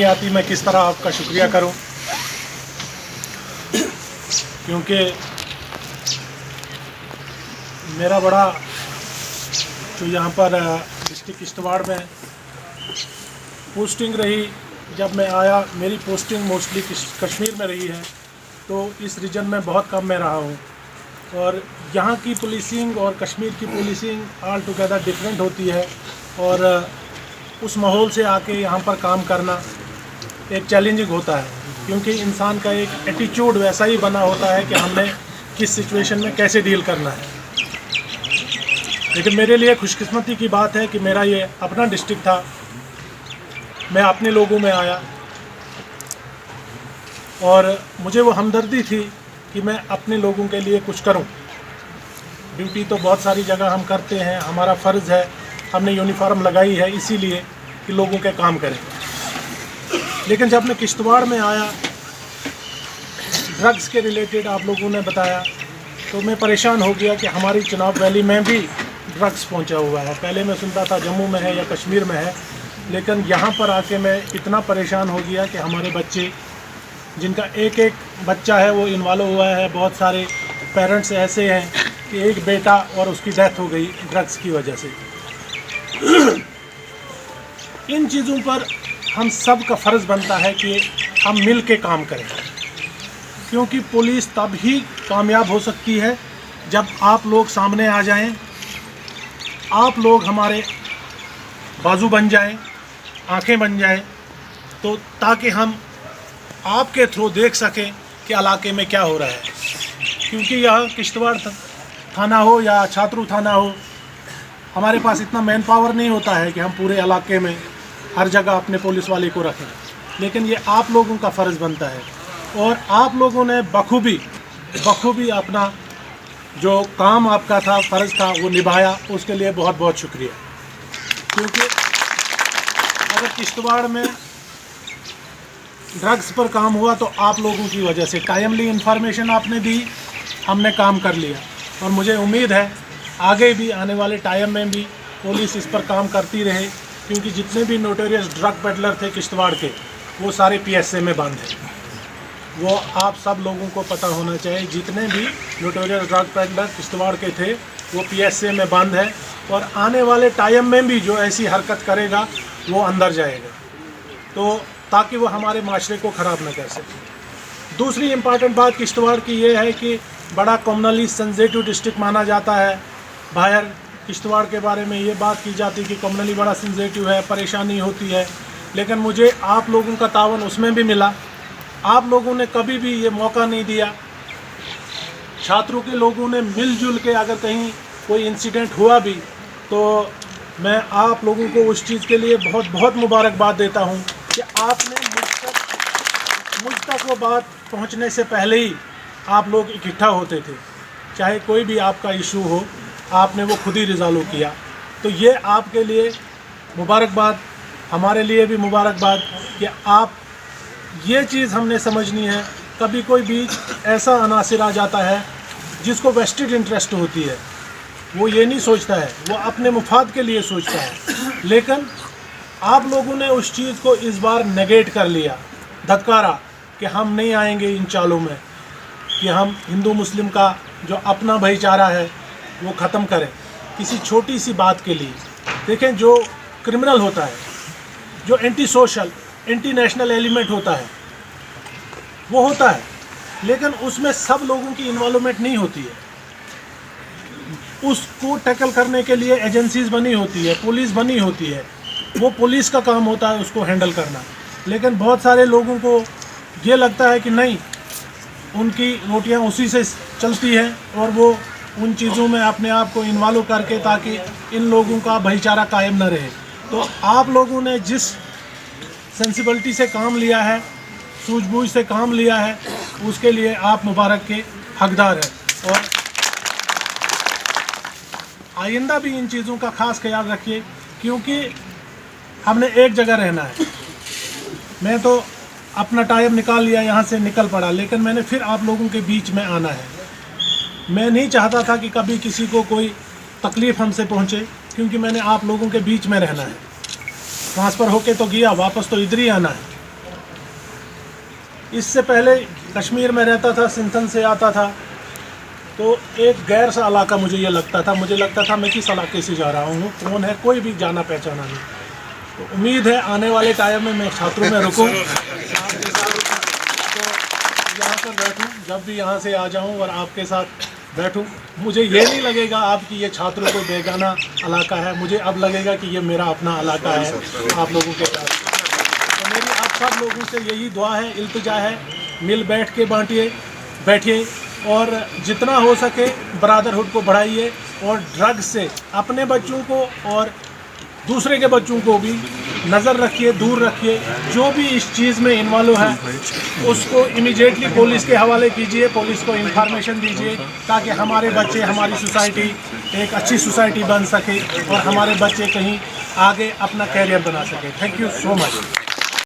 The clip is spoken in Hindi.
नहीं आती मैं किस तरह आपका शुक्रिया करूं, क्योंकि मेरा बड़ा जो यहाँ पर डिस्ट्रिक्ट किश्तवाड़ में पोस्टिंग रही, जब मैं आया मेरी पोस्टिंग मोस्टली कश्मीर में रही है, तो इस रीजन में बहुत कम में रहा हूँ और यहाँ की पुलिसिंग और कश्मीर की पुलिसिंग ऑल टुगेदर डिफरेंट होती है और उस माहौल से आके यहाँ पर काम करना एक चैलेंजिंग होता है, क्योंकि इंसान का एक एटीट्यूड वैसा ही बना होता है कि हमने किस सिचुएशन में कैसे डील करना है। लेकिन मेरे लिए खुशकिस्मती की बात है कि मेरा ये अपना डिस्ट्रिक्ट था, मैं अपने लोगों में आया और मुझे वो हमदर्दी थी कि मैं अपने लोगों के लिए कुछ करूं। ड्यूटी तो बहुत सारी जगह हम करते हैं, हमारा फ़र्ज़ है, हमने यूनिफॉर्म लगाई है इसीलिए कि लोगों के काम करें। लेकिन जब मैं किश्तवाड़ में आया, ड्रग्स के रिलेटेड आप लोगों ने बताया, तो मैं परेशान हो गया कि हमारी चिनाब वैली में भी ड्रग्स पहुंचा हुआ है। पहले मैं सुनता था जम्मू में है या कश्मीर में है, लेकिन यहाँ पर आके मैं इतना परेशान हो गया कि हमारे बच्चे, जिनका एक एक बच्चा है वो इन्वॉल्व हुआ है, बहुत सारे पेरेंट्स ऐसे हैं कि एक बेटा और उसकी डेथ हो गई ड्रग्स की वजह से। इन चीज़ों पर हम सब का फ़र्ज़ बनता है कि हम मिल के काम करें, क्योंकि पुलिस तब ही कामयाब हो सकती है जब आप लोग सामने आ जाएं, आप लोग हमारे बाजू बन जाएं, आंखें बन जाएं, तो ताकि हम आपके थ्रू देख सकें कि इलाके में क्या हो रहा है। क्योंकि यह किश्तवाड़ थाना हो या छात्रू थाना हो, हमारे पास इतना मैन पावर नहीं होता है कि हम पूरे इलाके में हर जगह अपने पुलिस वाले को रखें, लेकिन ये आप लोगों का फ़र्ज़ बनता है और आप लोगों ने बखूबी अपना जो काम आपका था, फ़र्ज़ था, वो निभाया। उसके लिए बहुत बहुत शुक्रिया। क्योंकि अगर किश्तवाड़ में ड्रग्स पर काम हुआ तो आप लोगों की वजह से, टाइमली इन्फॉर्मेशन आपने दी, हमने काम कर लिया और मुझे उम्मीद है आगे भी आने वाले टाइम में भी पुलिस इस पर काम करती रहे, क्योंकि जितने भी नोटोरियस ड्रग पेडलर थे किश्तवाड़ के, वो सारे पीएसए में बंद हैं। वो आप सब लोगों को पता होना चाहिए, जितने भी नोटोरियस ड्रग पेडलर किश्तवाड़ के थे वो पीएसए में बंद है और आने वाले टाइम में भी जो ऐसी हरकत करेगा वो अंदर जाएगा, तो ताकि वो हमारे माशरे को ख़राब न कर सके। दूसरी इम्पॉर्टेंट बात किश्तवाड़ की ये है कि बड़ा कम्युनली सेंसिटिव डिस्ट्रिक्ट माना जाता है। बाहर किश्तवाड़ के बारे में ये बात की जाती है कि कम्युनली बड़ा सेंसिटिव है, परेशानी होती है, लेकिन मुझे आप लोगों का तावन उसमें भी मिला। आप लोगों ने कभी भी ये मौका नहीं दिया, छात्रों के लोगों ने मिलजुल के, अगर कहीं कोई इंसिडेंट हुआ भी तो मैं आप लोगों को उस चीज़ के लिए बहुत बहुत मुबारकबाद देता हूँ कि आपने मुझ तक वो बात पहुँचने से पहले ही आप लोग इकट्ठा होते थे, चाहे कोई भी आपका इशू हो, आपने वो खुद ही रिजॉल्व किया। तो ये आपके लिए मुबारकबाद, हमारे लिए भी मुबारकबाद कि आप, ये चीज़ हमने समझनी है। कभी कोई भी ऐसा अनासिर आ जाता है जिसको वेस्टेड इंटरेस्ट होती है, वो ये नहीं सोचता है, वो अपने मुफाद के लिए सोचता है, लेकिन आप लोगों ने उस चीज़ को इस बार नेगेट कर लिया, धक्कारा कि हम नहीं आएंगे इन चालों में, कि हम हिंदू मुस्लिम का जो अपना भाईचारा है वो ख़त्म करें किसी छोटी सी बात के लिए। देखें, जो क्रिमिनल होता है, जो anti social, anti national element होता है, वो होता है, लेकिन उसमें सब लोगों की इन्वॉल्वमेंट नहीं होती है। उसको टैकल करने के लिए एजेंसीज बनी होती है, पुलिस बनी होती है, वो पुलिस का काम होता है उसको हैंडल करना। लेकिन बहुत सारे लोगों को ये लगता है कि नहीं, उनकी रोटियां उसी से चलती हैं और वो उन चीज़ों में अपने आप को इन्वॉल्व करके, ताकि इन लोगों का भाईचारा कायम न रहे। तो आप लोगों ने जिस सेंसिबिलिटी से काम लिया है, सूझबूझ से काम लिया है, उसके लिए आप मुबारक के हकदार हैं और आइंदा भी इन चीज़ों का ख़ास ख्याल रखिए, क्योंकि हमने एक जगह रहना है। मैं तो अपना टाइम निकाल लिया, यहाँ से निकल पड़ा, लेकिन मैंने फिर आप लोगों के बीच में आना है। मैं नहीं चाहता था कि कभी किसी को कोई तकलीफ़ हमसे पहुँचे, क्योंकि मैंने आप लोगों के बीच में रहना है। ट्रांसफ़र होके तो गया, वापस तो इधर ही आना है। इससे पहले कश्मीर में रहता था, सिंथन से आता था, तो एक गैर सा इलाका मुझे ये लगता था। मुझे लगता था मैं किस इलाके से जा रहा हूँ, कौन है, कोई भी जाना पहचाना नहीं। तो उम्मीद है आने वाले टाइम में मैं छात्रों में रुकूँ, आपके साथ तो यहाँ पर बैठूँ, जब भी यहाँ से आ जाऊँ और आपके साथ बैठूँ, मुझे ये नहीं लगेगा आपकी ये छात्रों को बेगाना इलाका है, मुझे अब लगेगा कि ये मेरा अपना इलाका है आप लोगों के साथ। तो मेरी आप सब लोगों से यही दुआ है, इल्तिजा है, मिल बैठ के बैठिए और जितना हो सके ब्रदरहुड को बढ़ाइए और ड्रग्स से अपने बच्चों को और दूसरे के बच्चों को भी नज़र रखिए, दूर रखिए। जो भी इस चीज़ में इन्वॉल्व है उसको इमीडिएटली पुलिस के हवाले कीजिए, पुलिस को इंफॉर्मेशन दीजिए, ताकि हमारे बच्चे, हमारी सोसाइटी एक अच्छी सोसाइटी बन सके और हमारे बच्चे कहीं आगे अपना कैरियर बना सके। Thank you so much.